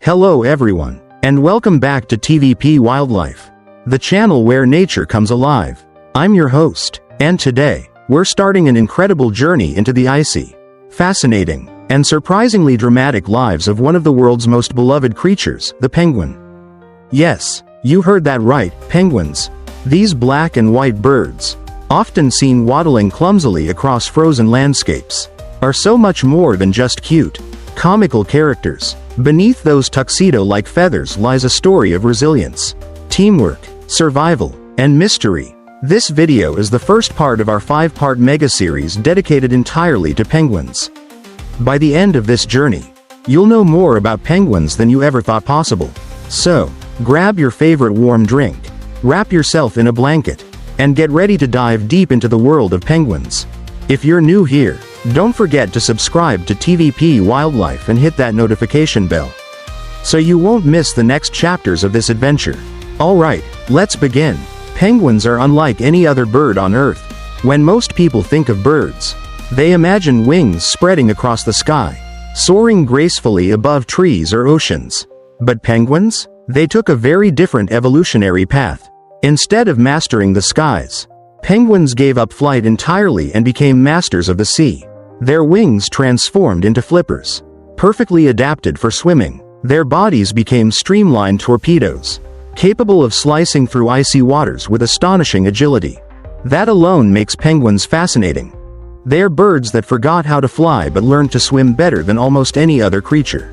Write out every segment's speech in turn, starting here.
Hello everyone, and welcome back to TVP Wildlife, the channel where nature comes alive. I'm your host, and today, we're starting an incredible journey into the icy, fascinating, and surprisingly dramatic lives of one of the world's most beloved creatures, the penguin. Yes, you heard that right, penguins. These black and white birds, often seen waddling clumsily across frozen landscapes, are so much more than just cute, comical characters. Beneath those tuxedo-like feathers lies a story of resilience, teamwork, survival, and mystery. This video is the first part of our 5-part mega-series dedicated entirely to penguins. By the end of this journey, you'll know more about penguins than you ever thought possible. So, grab your favorite warm drink, wrap yourself in a blanket, and get ready to dive deep into the world of penguins. If you're new here, don't forget to subscribe to TVP Wildlife and hit that notification bell, so you won't miss the next chapters of this adventure. Alright, let's begin. Penguins are unlike any other bird on Earth. When most people think of birds, they imagine wings spreading across the sky, soaring gracefully above trees or oceans. But penguins? They took a very different evolutionary path. Instead of mastering the skies, penguins gave up flight entirely and became masters of the sea. Their wings transformed into flippers, perfectly adapted for swimming. Their bodies became streamlined torpedoes, capable of slicing through icy waters with astonishing agility. That alone makes penguins fascinating. They're birds that forgot how to fly but learned to swim better than almost any other creature.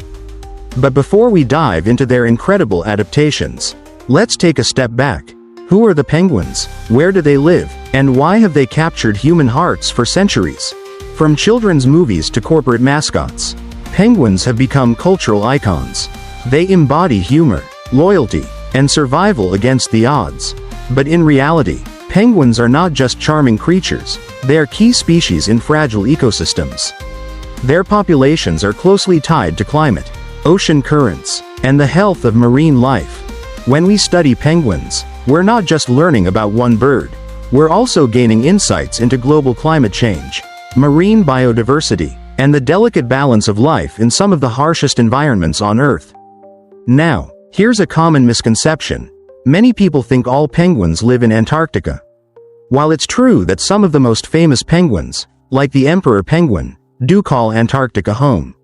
But before we dive into their incredible adaptations, let's take a step back. Who are the penguins? Where do they live? And why have they captured human hearts for centuries? From children's movies to corporate mascots, penguins have become cultural icons. They embody humor, loyalty, and survival against the odds. But in reality, penguins are not just charming creatures, they are key species in fragile ecosystems. Their populations are closely tied to climate, ocean currents, and the health of marine life. When we study penguins, we're not just learning about one bird, we're also gaining insights into global climate change, marine biodiversity, and the delicate balance of life in some of the harshest environments on Earth. Now, here's a common misconception. Many people think all penguins live in Antarctica. While it's true that some of the most famous penguins, like the Emperor Penguin, do call Antarctica home,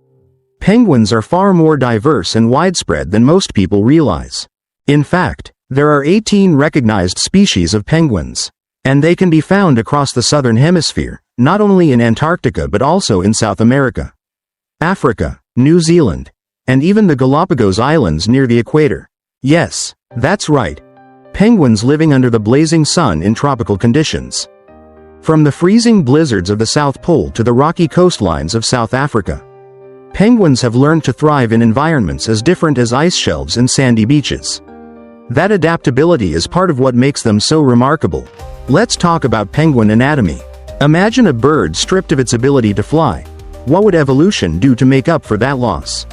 penguins are far more diverse and widespread than most people realize. In fact, there are 18 recognized species of penguins, and they can be found across the southern hemisphere, not only in Antarctica but also in South America, Africa, New Zealand, and even the Galapagos Islands near the equator. Yes, that's right. Penguins living under the blazing sun in tropical conditions. From the freezing blizzards of the South Pole to the rocky coastlines of South Africa, penguins have learned to thrive in environments as different as ice shelves and sandy beaches. That adaptability is part of what makes them so remarkable. Let's talk about penguin anatomy. Imagine a bird stripped of its ability to fly. What would evolution do to make up for that loss?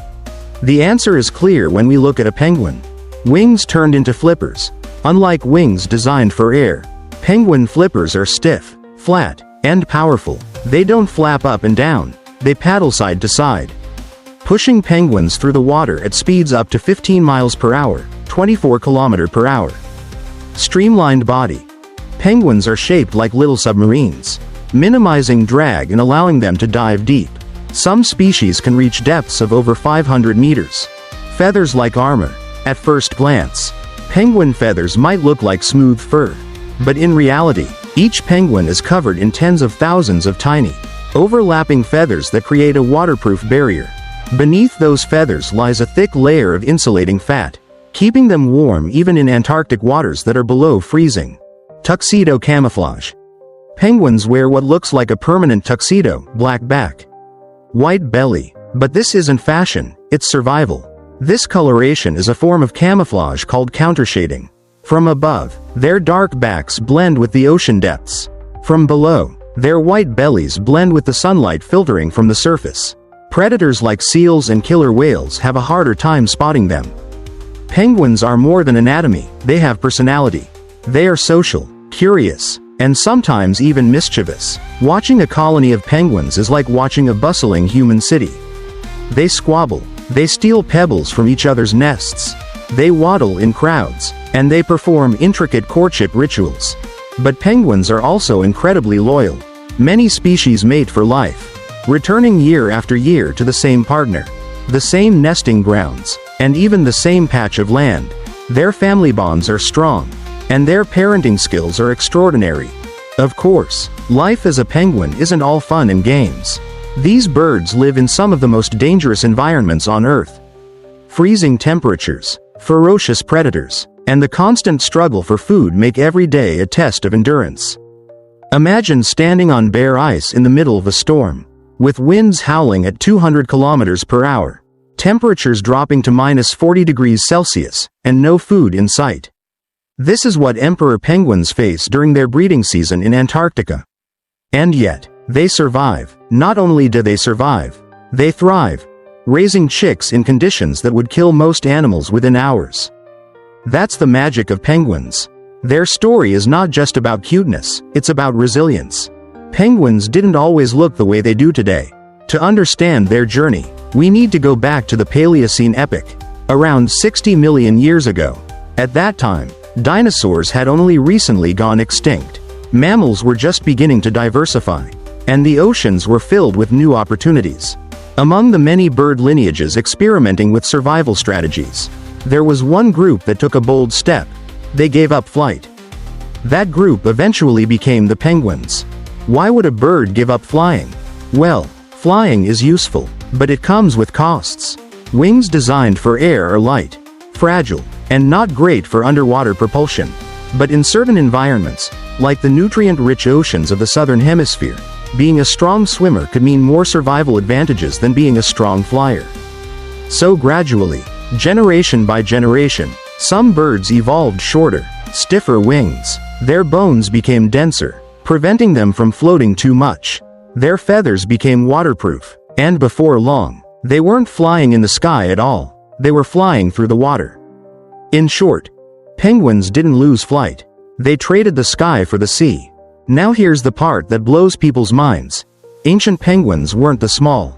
The answer is clear when we look at a penguin. Wings turned into flippers. Unlike wings designed for air, penguin flippers are stiff, flat, and powerful. They don't flap up and down, they paddle side to side, pushing penguins through the water at speeds up to 15 miles per hour, 24 km per hour. Streamlined body. Penguins are shaped like little submarines, minimizing drag and allowing them to dive deep. Some species can reach depths of over 500 meters. Feathers like armor. At first glance, penguin feathers might look like smooth fur. But in reality, each penguin is covered in tens of thousands of tiny, overlapping feathers that create a waterproof barrier. Beneath those feathers lies a thick layer of insulating fat, keeping them warm even in Antarctic waters that are below freezing. Tuxedo camouflage. Penguins wear what looks like a permanent tuxedo, black back, white belly. But this isn't fashion, it's survival. This coloration is a form of camouflage called countershading. From above, their dark backs blend with the ocean depths. From below, their white bellies blend with the sunlight filtering from the surface. Predators like seals and killer whales have a harder time spotting them. Penguins are more than anatomy, they have personality. They are social, curious, and sometimes even mischievous. Watching a colony of penguins is like watching a bustling human city. They squabble, They steal pebbles from each other's nests. They waddle in crowds, and they perform intricate courtship rituals. But penguins are also incredibly loyal. Many species mate for life, returning year after year to the same partner, the same nesting grounds, and even the same patch of land. Their family bonds are strong, and their parenting skills are extraordinary. Of course, life as a penguin isn't all fun and games. These birds live in some of the most dangerous environments on Earth. Freezing temperatures, ferocious predators, and the constant struggle for food make every day a test of endurance. Imagine standing on bare ice in the middle of a storm, with winds howling at 200 kilometers per hour, temperatures dropping to -40 degrees Celsius, and no food in sight. This is what emperor penguins face during their breeding season in Antarctica. And yet, they survive. Not only do they survive, they thrive, raising chicks in conditions that would kill most animals within hours. That's the magic of penguins. Their story is not just about cuteness, it's about resilience. Penguins didn't always look the way they do today. To understand their journey, we need to go back to the Paleocene epoch, around 60 million years ago. At that time, dinosaurs had only recently gone extinct. Mammals were just beginning to diversify, and the oceans were filled with new opportunities. Among the many bird lineages experimenting with survival strategies, there was one group that took a bold step. They gave up flight. That group eventually became the penguins. Why would a bird give up flying? Well, flying is useful, but it comes with costs. Wings designed for air are light, fragile, and not great for underwater propulsion. But in certain environments, like the nutrient-rich oceans of the southern hemisphere, being a strong swimmer could mean more survival advantages than being a strong flyer. So gradually, generation by generation, some birds evolved shorter, stiffer wings. Their bones became denser, preventing them from floating too much. Their feathers became waterproof, and before long, they weren't flying in the sky at all. They were flying through the water. In short, penguins didn't lose flight. They traded the sky for the sea. Now here's the part that blows people's minds. Ancient penguins weren't the small,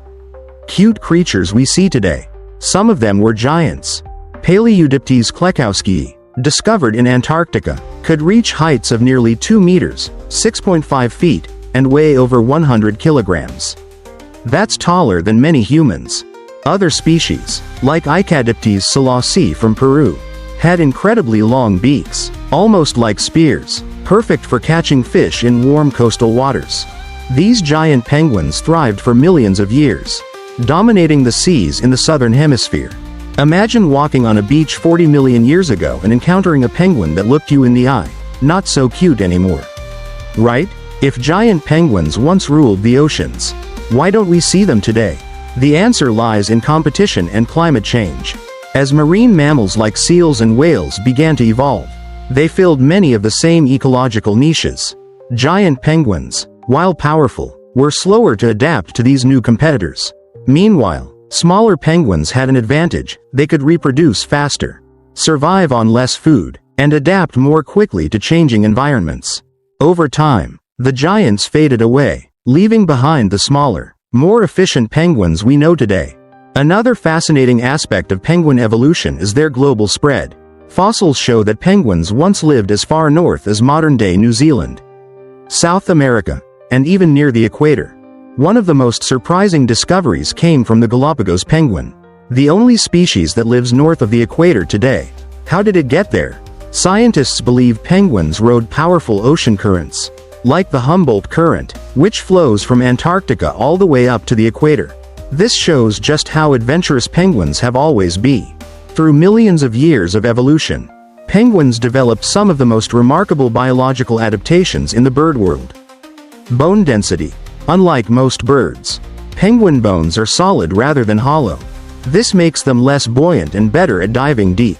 cute creatures we see today. Some of them were giants. Paleoeudiptes klekowskii, discovered in Antarctica, could reach heights of nearly 2 meters, 6.5 feet, and weigh over 100 kilograms. That's taller than many humans. Other species, like Icadiptes salacei from Peru, had incredibly long beaks, almost like spears, perfect for catching fish in warm coastal waters. These giant penguins thrived for millions of years, dominating the seas in the southern hemisphere. Imagine walking on a beach 40 million years ago and encountering a penguin that looked you in the eye. Not so cute anymore. Right? If giant penguins once ruled the oceans, why don't we see them today? The answer lies in competition and climate change. As marine mammals like seals and whales began to evolve, they filled many of the same ecological niches. Giant penguins, while powerful, were slower to adapt to these new competitors. Meanwhile, smaller penguins had an advantage. They could reproduce faster, survive on less food, and adapt more quickly to changing environments. Over time, the giants faded away, leaving behind the smaller, more efficient penguins we know today. Another fascinating aspect of penguin evolution is their global spread. Fossils show that penguins once lived as far north as modern-day New Zealand, South America, and even near the equator. One of the most surprising discoveries came from the Galapagos penguin, the only species that lives north of the equator today. How did it get there? Scientists believe penguins rode powerful ocean currents, like the Humboldt Current, which flows from Antarctica all the way up to the equator. This shows just how adventurous penguins have always been. Through millions of years of evolution, penguins developed some of the most remarkable biological adaptations in the bird world. Bone density. Unlike most birds, penguin bones are solid rather than hollow. This makes them less buoyant and better at diving deep.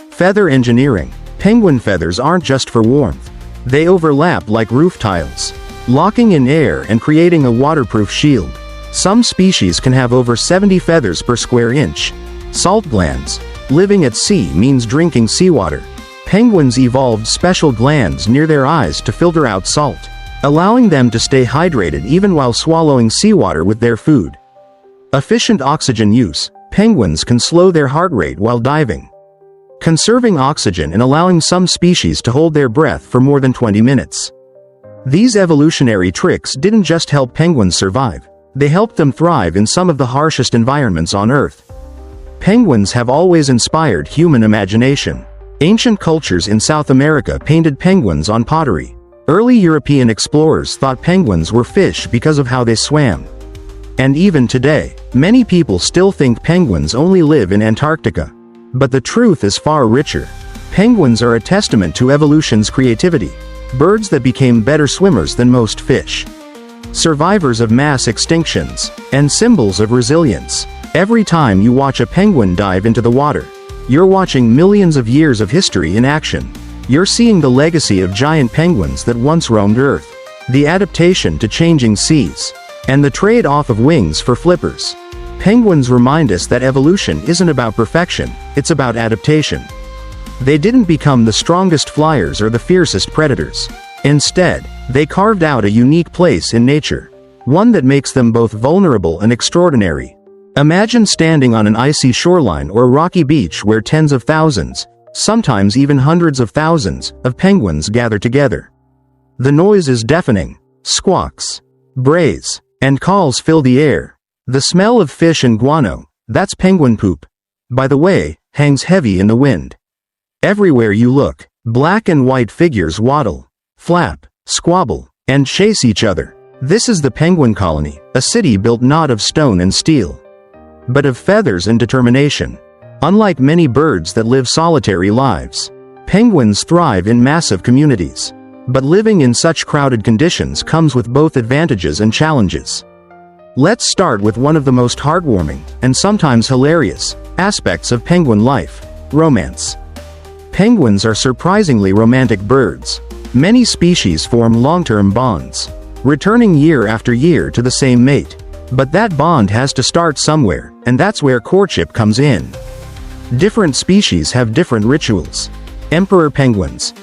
Feather engineering. Penguin feathers aren't just for warmth. They overlap like roof tiles, locking in air and creating a waterproof shield. Some species can have over 70 feathers per square inch. Salt glands. Living at sea means drinking seawater. Penguins evolved special glands near their eyes to filter out salt, allowing them to stay hydrated even while swallowing seawater with their food. Efficient oxygen use. Penguins can slow their heart rate while diving, conserving oxygen and allowing some species to hold their breath for more than 20 minutes. These evolutionary tricks didn't just help penguins survive, they helped them thrive in some of the harshest environments on Earth. Penguins have always inspired human imagination. Ancient cultures in South America painted penguins on pottery. Early European explorers thought penguins were fish because of how they swam. And even today, many people still think penguins only live in Antarctica. But the truth is far richer. Penguins are a testament to evolution's creativity. Birds that became better swimmers than most fish. Survivors of mass extinctions, and symbols of resilience. Every time you watch a penguin dive into the water, you're watching millions of years of history in action. You're seeing the legacy of giant penguins that once roamed Earth, the adaptation to changing seas, and the trade-off of wings for flippers. Penguins remind us that evolution isn't about perfection, it's about adaptation. They didn't become the strongest flyers or the fiercest predators. Instead, they carved out a unique place in nature, one that makes them both vulnerable and extraordinary. Imagine standing on an icy shoreline or a rocky beach where tens of thousands, sometimes even hundreds of thousands, of penguins gather together. The noise is deafening. Squawks, brays, and calls fill the air. The smell of fish and guano, that's penguin poop, by the way, hangs heavy in the wind. Everywhere you look, black and white figures waddle, flap, squabble, and chase each other. This is the penguin colony, a city built not of stone and steel, but of feathers and determination. Unlike many birds that live solitary lives, penguins thrive in massive communities. But living in such crowded conditions comes with both advantages and challenges. Let's start with one of the most heartwarming, and sometimes hilarious, aspects of penguin life: romance. Penguins are surprisingly romantic birds. Many species form long-term bonds, returning year after year to the same mate. But that bond has to start somewhere, and that's where courtship comes in. Different species have different rituals. Emperor penguins.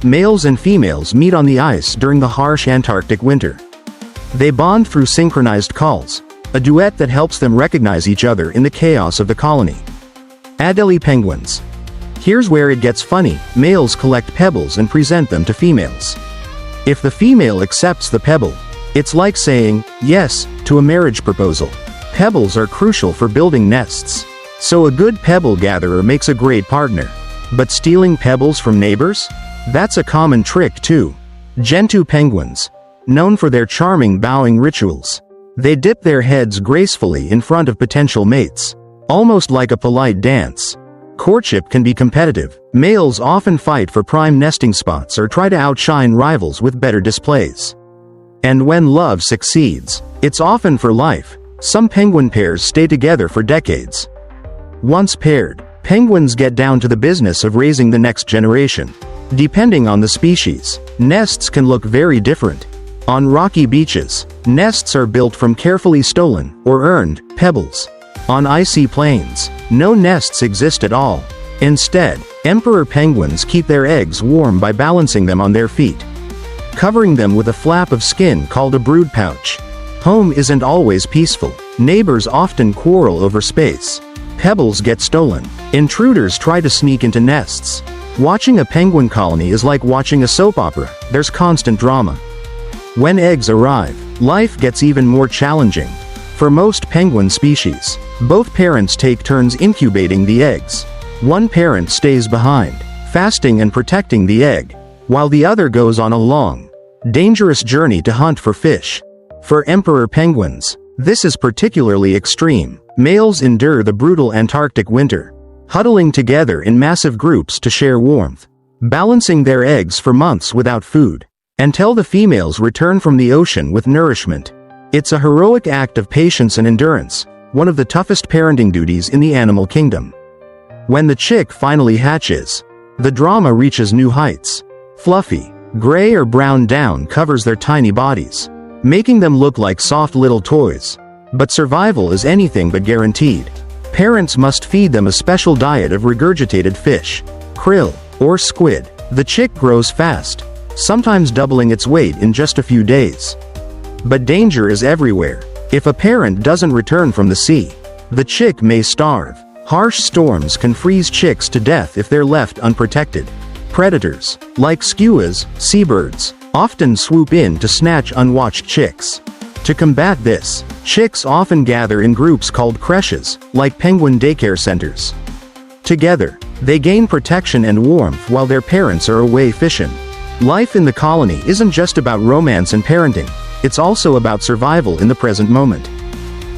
Males and females meet on the ice during the harsh Antarctic winter. They bond through synchronized calls, a duet that helps them recognize each other in the chaos of the colony. Adelie penguins. Here's where it gets funny. Males collect pebbles and present them to females. If the female accepts the pebble, it's like saying yes to a marriage proposal. Pebbles are crucial for building nests. So a good pebble gatherer makes a great partner. But stealing pebbles from neighbors? That's a common trick too. Gentoo penguins, known for their charming bowing rituals. They dip their heads gracefully in front of potential mates, almost like a polite dance. Courtship can be competitive. Males often fight for prime nesting spots or try to outshine rivals with better displays. And when love succeeds, it's often for life. Some penguin pairs stay together for decades. Once paired, penguins get down to the business of raising the next generation. Depending on the species, nests can look very different. On rocky beaches, nests are built from carefully stolen, or earned, pebbles. On icy plains, no nests exist at all. Instead, emperor penguins keep their eggs warm by balancing them on their feet, covering them with a flap of skin called a brood pouch. Home isn't always peaceful. Neighbors often quarrel over space. Pebbles get stolen. Intruders try to sneak into nests. Watching a penguin colony is like watching a soap opera. There's constant drama. When eggs arrive, life gets even more challenging. For most penguin species, both parents take turns incubating the eggs. One parent stays behind, fasting and protecting the egg, while the other goes on a long, dangerous journey to hunt for fish. For emperor penguins, this is particularly extreme. Males endure the brutal Antarctic winter, huddling together in massive groups to share warmth, balancing their eggs for months without food, until the females return from the ocean with nourishment. It's a heroic act of patience and endurance, one of the toughest parenting duties in the animal kingdom. When the chick finally hatches, the drama reaches new heights. Fluffy, gray or brown down covers their tiny bodies, making them look like soft little toys. But survival is anything but guaranteed. Parents must feed them a special diet of regurgitated fish, krill, or squid. The chick grows fast, sometimes doubling its weight in just a few days. But danger is everywhere. If a parent doesn't return from the sea, The chick may starve. Harsh storms can freeze chicks to death if they're left unprotected. Predators, like skuas, seabirds, often swoop in to snatch unwatched chicks. To combat this, chicks often gather in groups called creches, like penguin daycare centers. Together, they gain protection and warmth while their parents are away fishing. Life in the colony isn't just about romance and parenting, it's also about survival in the present moment.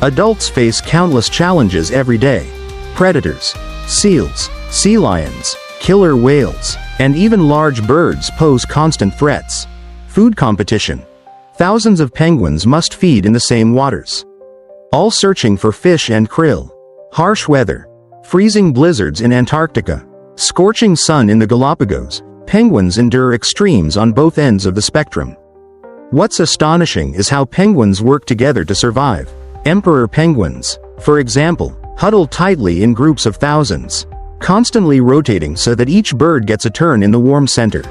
Adults face countless challenges every day. Predators, seals, sea lions, killer whales, and even large birds pose constant threats. Food competition. Thousands of penguins must feed in the same waters, all searching for fish and krill. Harsh weather. Freezing blizzards in Antarctica, scorching sun in the Galapagos. Penguins endure extremes on both ends of the spectrum. What's astonishing is how penguins work together to survive. Emperor penguins, for example, huddle tightly in groups of thousands, constantly rotating so that each bird gets a turn in the warm center.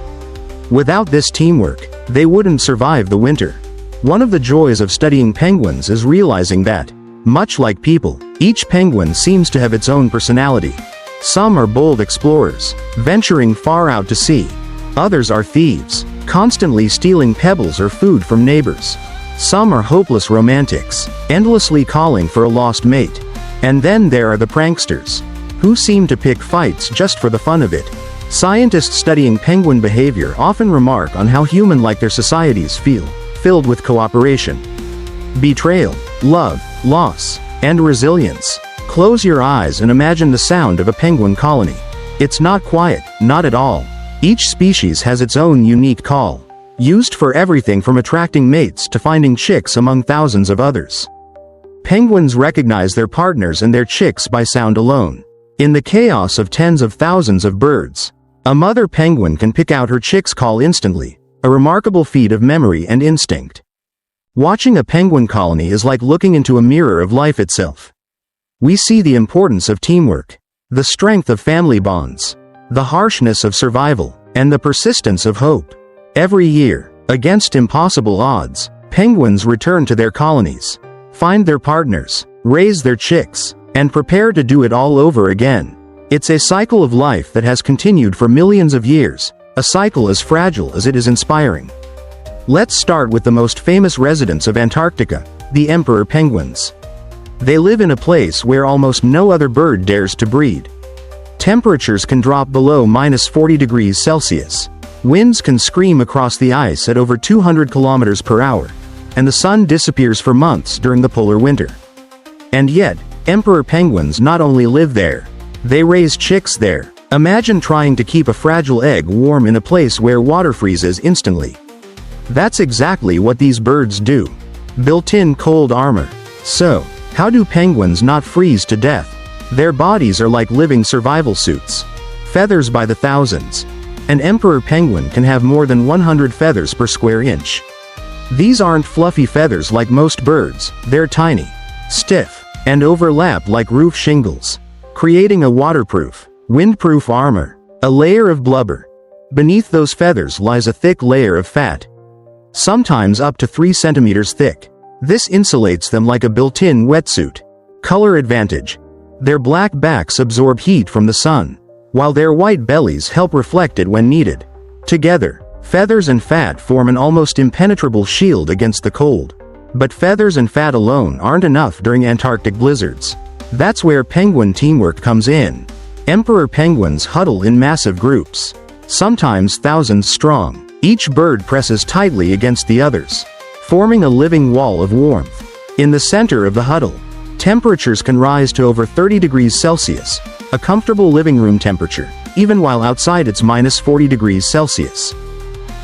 Without this teamwork, they wouldn't survive the winter. One of the joys of studying penguins is realizing that, much like people, each penguin seems to have its own personality. Some are bold explorers, venturing far out to sea. Others are thieves, constantly stealing pebbles or food from neighbors. Some are hopeless romantics, endlessly calling for a lost mate. And then there are the pranksters, who seem to pick fights just for the fun of it. Scientists studying penguin behavior often remark on how human-like their societies feel, filled with cooperation, betrayal, love, loss, and resilience. Close your eyes and imagine the sound of a penguin colony. It's not quiet, not at all. Each species has its own unique call, used for everything from attracting mates to finding chicks among thousands of others. Penguins recognize their partners and their chicks by sound alone. In the chaos of tens of thousands of birds, a mother penguin can pick out her chick's call instantly, a remarkable feat of memory and instinct. Watching a penguin colony is like looking into a mirror of life itself. We see the importance of teamwork, the strength of family bonds, the harshness of survival, and the persistence of hope. Every year, against impossible odds, penguins return to their colonies, find their partners, raise their chicks, and prepare to do it all over again. It's a cycle of life that has continued for millions of years, a cycle as fragile as it is inspiring. Let's start with the most famous residents of Antarctica, the emperor penguins. They live in a place where almost no other bird dares to breed. Temperatures can drop below -40 degrees Celsius. Winds can scream across the ice at over 200 kilometers per hour, and the sun disappears for months during the polar winter. And yet, emperor penguins not only live there, they raise chicks there. Imagine trying to keep a fragile egg warm in a place where water freezes instantly. That's exactly what these birds do. Built-in cold armor. So, how do penguins not freeze to death? Their bodies are like living survival suits. Feathers by the thousands. An emperor penguin can have more than 100 feathers per square inch. These aren't fluffy feathers like most birds, they're tiny, stiff, and overlap like roof shingles, creating a waterproof, windproof armor. A layer of blubber. Beneath those feathers lies a thick layer of fat, sometimes up to 3 centimeters thick. This insulates them like a built-in wetsuit. Color advantage. Their black backs absorb heat from the sun, while their white bellies help reflect it when needed. Together, feathers and fat form an almost impenetrable shield against the cold. But feathers and fat alone aren't enough during Antarctic blizzards. That's where penguin teamwork comes in. Emperor penguins huddle in massive groups, sometimes thousands strong. Each bird presses tightly against the others, forming a living wall of warmth. In the center of the huddle, temperatures can rise to over 30 degrees Celsius, a comfortable living room temperature, even while outside it's -40 degrees Celsius.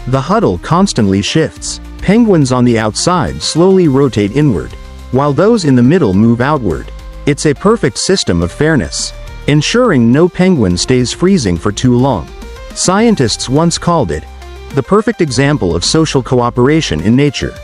The huddle constantly shifts. Penguins on the outside slowly rotate inward, while those in the middle move outward. It's a perfect system of fairness, ensuring no penguin stays freezing for too long. Scientists once called it the perfect example of social cooperation in nature.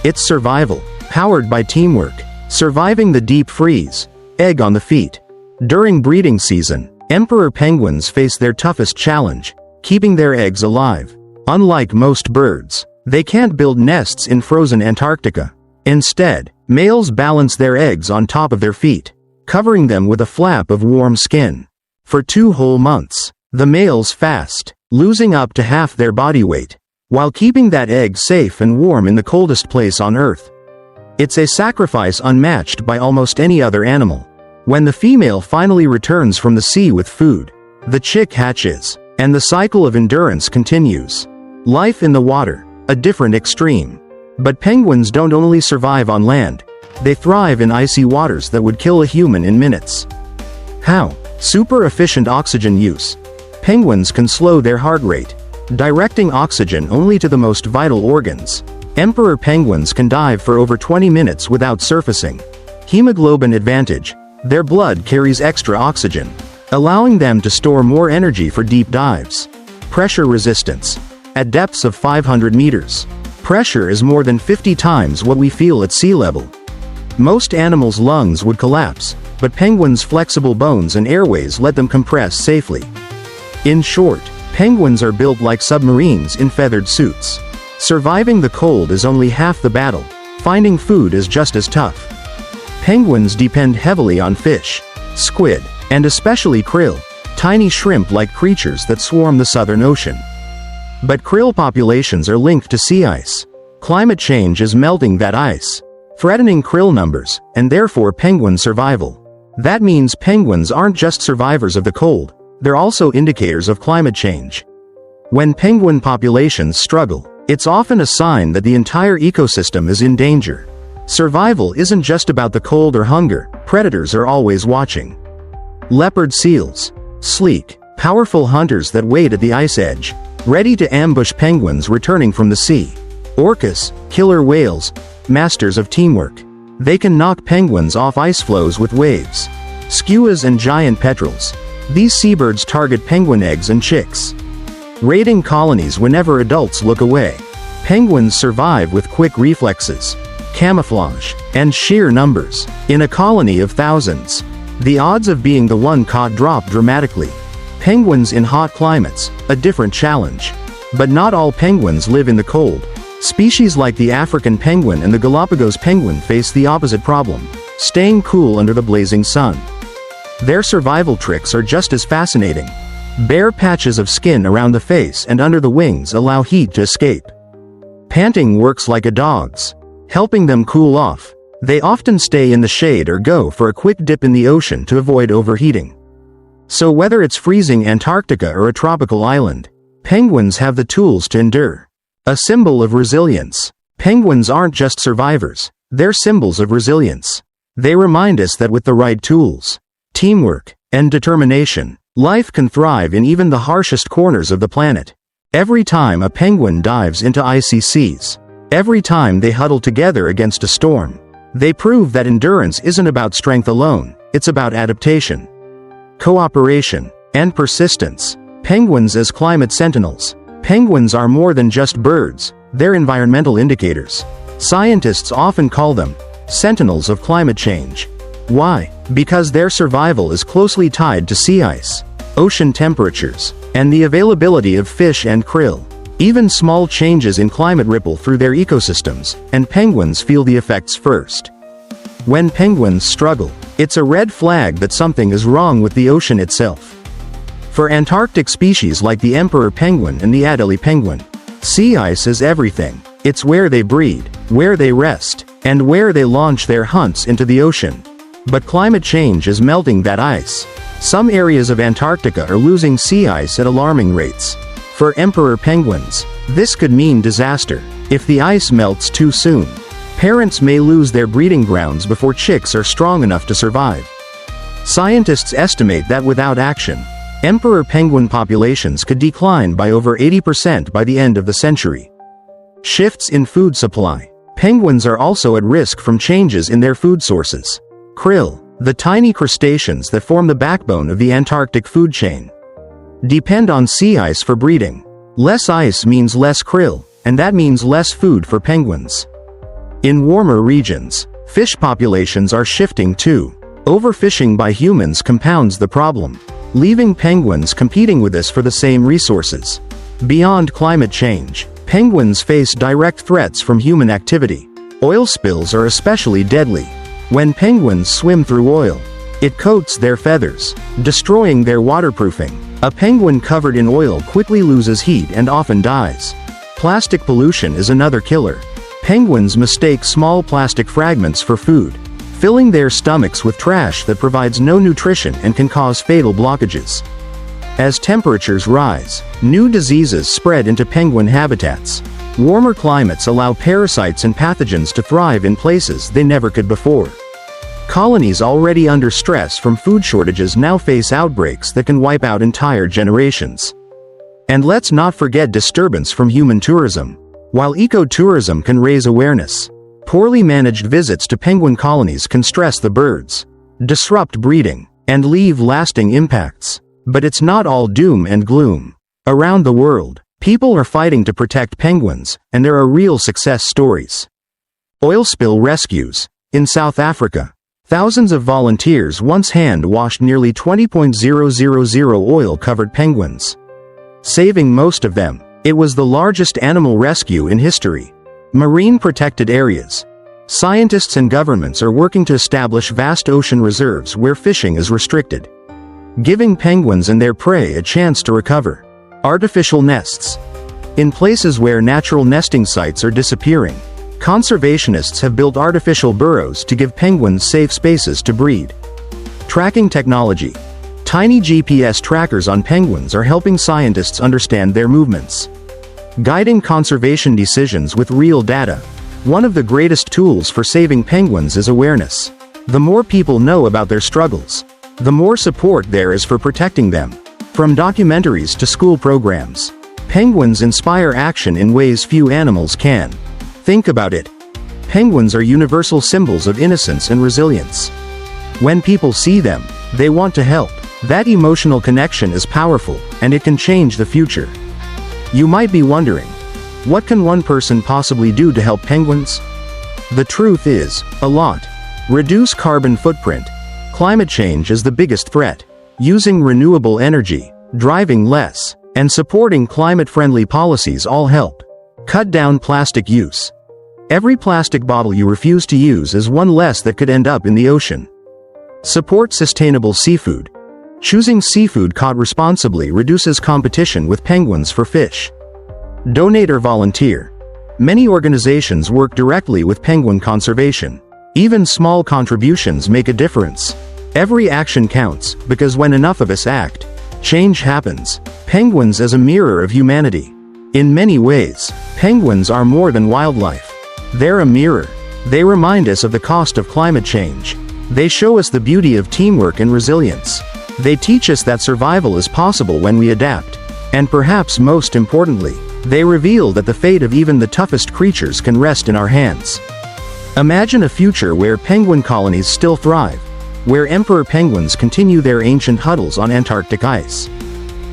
It's survival, powered by teamwork, surviving the deep freeze, egg on the feet. During breeding season, emperor penguins face their toughest challenge, keeping their eggs alive. Unlike most birds, they can't build nests in frozen Antarctica. Instead, males balance their eggs on top of their feet, covering them with a flap of warm skin. For 2 whole months, the males fast, losing up to half their body weight, while keeping that egg safe and warm in the coldest place on Earth. It's a sacrifice unmatched by almost any other animal. When the female finally returns from the sea with food, the chick hatches, and the cycle of endurance continues. Life in the water, a different extreme. But penguins don't only survive on land, they thrive in icy waters that would kill a human in minutes. How? Super efficient oxygen use. Penguins can slow their heart rate, directing oxygen only to the most vital organs. Emperor penguins can dive for over 20 minutes without surfacing. Hemoglobin advantage. Their blood carries extra oxygen, allowing them to store more energy for deep dives. Pressure resistance. At depths of 500 meters, pressure is more than 50 times what we feel at sea level. Most animals' lungs would collapse, but penguins' flexible bones and airways let them compress safely. In short, penguins are built like submarines in feathered suits. Surviving the cold is only half the battle. Finding food is just as tough. Penguins depend heavily on fish, squid, and especially krill, tiny shrimp-like creatures that swarm the Southern Ocean. But krill populations are linked to sea ice. Climate change is melting that ice, threatening krill numbers, and therefore penguin survival. That means penguins aren't just survivors of the cold, they're also indicators of climate change. When penguin populations struggle, it's often a sign that the entire ecosystem is in danger. Survival isn't just about the cold or hunger, predators are always watching. Leopard seals. Sleek, powerful hunters that wait at the ice edge, ready to ambush penguins returning from the sea. Orcas, killer whales, masters of teamwork. They can knock penguins off ice floes with waves. Skuas and giant petrels. These seabirds target penguin eggs and chicks, raiding colonies whenever adults look away. Penguins survive with quick reflexes, camouflage, and sheer numbers. In a colony of thousands, the odds of being the one caught drop dramatically. Penguins in hot climates, a different challenge. But not all penguins live in the cold. Species like the African penguin and the Galapagos penguin face the opposite problem, staying cool under the blazing sun. Their survival tricks are just as fascinating. Bare patches of skin around the face and under the wings allow heat to escape. Panting works like a dog's, helping them cool off. They often stay in the shade or go for a quick dip in the ocean to avoid overheating. So whether it's freezing Antarctica or a tropical island, penguins have the tools to endure. A symbol of resilience. Penguins aren't just survivors, they're symbols of resilience. They remind us that with the right tools, teamwork, and determination, life can thrive in even the harshest corners of the planet. Every time a penguin dives into icy seas, every time they huddle together against a storm, they prove that endurance isn't about strength alone, it's about adaptation, cooperation, and persistence. Penguins as climate sentinels. Penguins are more than just birds, they're environmental indicators. Scientists often call them sentinels of climate change. Why? Because their survival is closely tied to sea ice, ocean temperatures, and the availability of fish and krill. Even small changes in climate ripple through their ecosystems, and penguins feel the effects first. When penguins struggle, it's a red flag that something is wrong with the ocean itself. For Antarctic species like the emperor penguin and the Adelie penguin, sea ice is everything. It's where they breed, where they rest, and where they launch their hunts into the ocean. But climate change is melting that ice. Some areas of Antarctica are losing sea ice at alarming rates. For emperor penguins, this could mean disaster. If the ice melts too soon, parents may lose their breeding grounds before chicks are strong enough to survive. Scientists estimate that without action, emperor penguin populations could decline by over 80% by the end of the century. Shifts in food supply. Penguins are also at risk from changes in their food sources. Krill, the tiny crustaceans that form the backbone of the Antarctic food chain, depend on sea ice for breeding. Less ice means less krill, and that means less food for penguins. In warmer regions, fish populations are shifting too. Overfishing by humans compounds the problem, leaving penguins competing with us for the same resources. Beyond climate change, penguins face direct threats from human activity. Oil spills are especially deadly. When penguins swim through oil, It coats their feathers, destroying their waterproofing. A penguin covered in oil quickly loses heat and often dies. Plastic pollution is another killer. Penguins mistake small plastic fragments for food, filling their stomachs with trash that provides no nutrition and can cause fatal blockages. As temperatures rise, new diseases spread into penguin habitats. Warmer climates allow parasites and pathogens to thrive in places they never could before. Colonies already under stress from food shortages now face outbreaks that can wipe out entire generations. And let's not forget disturbance from human tourism. While ecotourism can raise awareness, poorly managed visits to penguin colonies can stress the birds, disrupt breeding, and leave lasting impacts. But it's not all doom and gloom. Around the world, people are fighting to protect penguins, and there are real success stories. Oil spill rescues. In South Africa, thousands of volunteers once hand-washed nearly 20,000 oil-covered penguins, saving most of them. It was the largest animal rescue in history. Marine protected areas. Scientists and governments are working to establish vast ocean reserves where fishing is restricted, giving penguins and their prey a chance to recover. Artificial nests. In places where natural nesting sites are disappearing, conservationists have built artificial burrows to give penguins safe spaces to breed. Tracking technology. Tiny GPS trackers on penguins are helping scientists understand their movements, guiding conservation decisions with real data. One of the greatest tools for saving penguins is awareness. The more people know about their struggles, the more support there is for protecting them. From documentaries to school programs, penguins inspire action in ways few animals can. Think about it. Penguins are universal symbols of innocence and resilience. When people see them, they want to help. That emotional connection is powerful, and it can change the future. You might be wondering, what can one person possibly do to help penguins? The truth is, a lot. Reduce carbon footprint. Climate change is the biggest threat. Using renewable energy, driving less, and supporting climate-friendly policies all help. Cut down plastic use. Every plastic bottle you refuse to use is one less that could end up in the ocean. Support sustainable seafood. Choosing seafood caught responsibly reduces competition with penguins for fish. Donate or volunteer. Many organizations work directly with penguin conservation. Even small contributions make a difference. Every action counts, because when enough of us act, change happens. Penguins as a mirror of humanity. In many ways, penguins are more than wildlife. They're a mirror. They remind us of the cost of climate change. They show us the beauty of teamwork and resilience. They teach us that survival is possible when we adapt. And perhaps most importantly, they reveal that the fate of even the toughest creatures can rest in our hands. Imagine a future where penguin colonies still thrive, where emperor penguins continue their ancient huddles on Antarctic ice,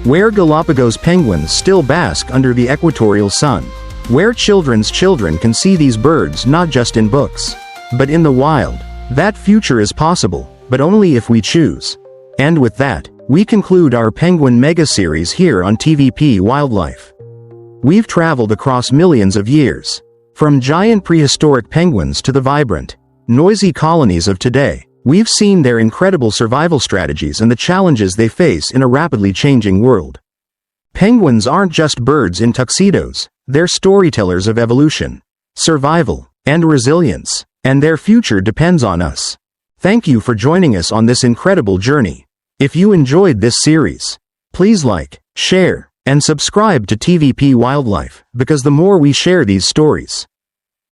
where Galapagos penguins still bask under the equatorial sun, where children's children can see these birds not just in books, but in the wild. That future is possible, but only if we choose. And with that, we conclude our penguin mega-series here on TVP Wildlife. We've traveled across millions of years, from giant prehistoric penguins to the vibrant, noisy colonies of today. We've seen their incredible survival strategies and the challenges they face in a rapidly changing world. Penguins aren't just birds in tuxedos, they're storytellers of evolution, survival, and resilience, and their future depends on us. Thank you for joining us on this incredible journey. If you enjoyed this series, please like, share, and subscribe to TVP Wildlife, because the more we share these stories,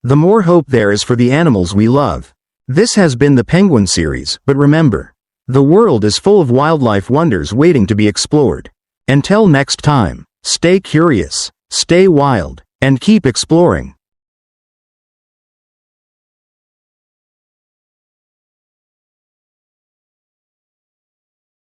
the more hope there is for the animals we love. This has been the Penguin series, but remember, the world is full of wildlife wonders waiting to be explored. Until next time, stay curious, stay wild, and keep exploring.